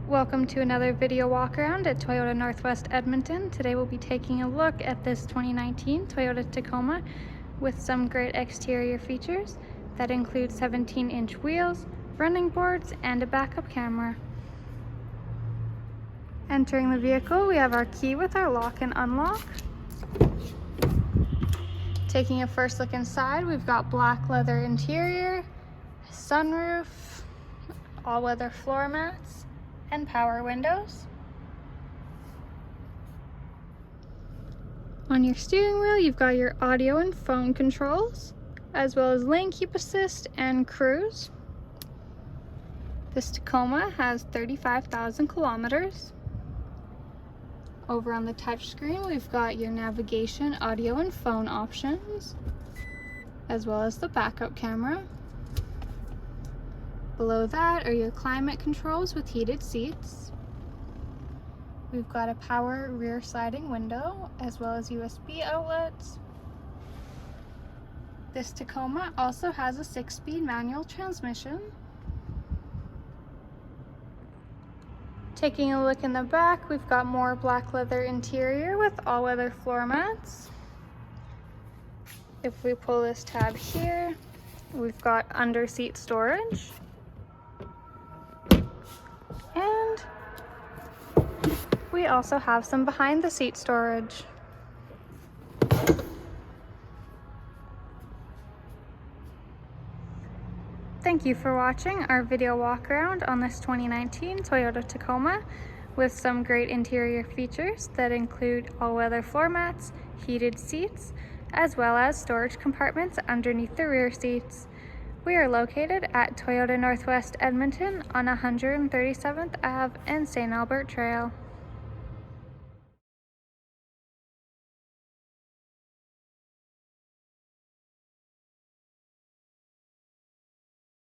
Welcome to another video walk around at Toyota Northwest Edmonton. Today we'll be taking a look at this 2019 Toyota Tacoma with some great exterior features that include 17-inch wheels, running boards, and a backup camera. Entering the vehicle, we have our key with our lock and unlock. Taking a first look inside, we've got black leather interior, sunroof, all-weather floor mats, and power windows. On your steering wheel, you've got your audio and phone controls, as well as lane keep assist and cruise. This Tacoma has 35,000 kilometers. Over on the touchscreen, we've got your navigation, audio, and phone options, as well as the backup camera. Below that are your climate controls with heated seats. We've got a power rear sliding window, as well as USB outlets. This Tacoma also has a 6-speed manual transmission. Taking a look in the back, we've got more black leather interior with all-weather floor mats. If we pull this tab here, we've got under-seat storage. And we also have some behind-the-seat storage. Thank you for watching our video walk around on this 2019 Toyota Tacoma with some great interior features that include all-weather floor mats, heated seats, as well as storage compartments underneath the rear seats. We are located at Toyota Northwest Edmonton on 137th Ave and St. Albert Trail.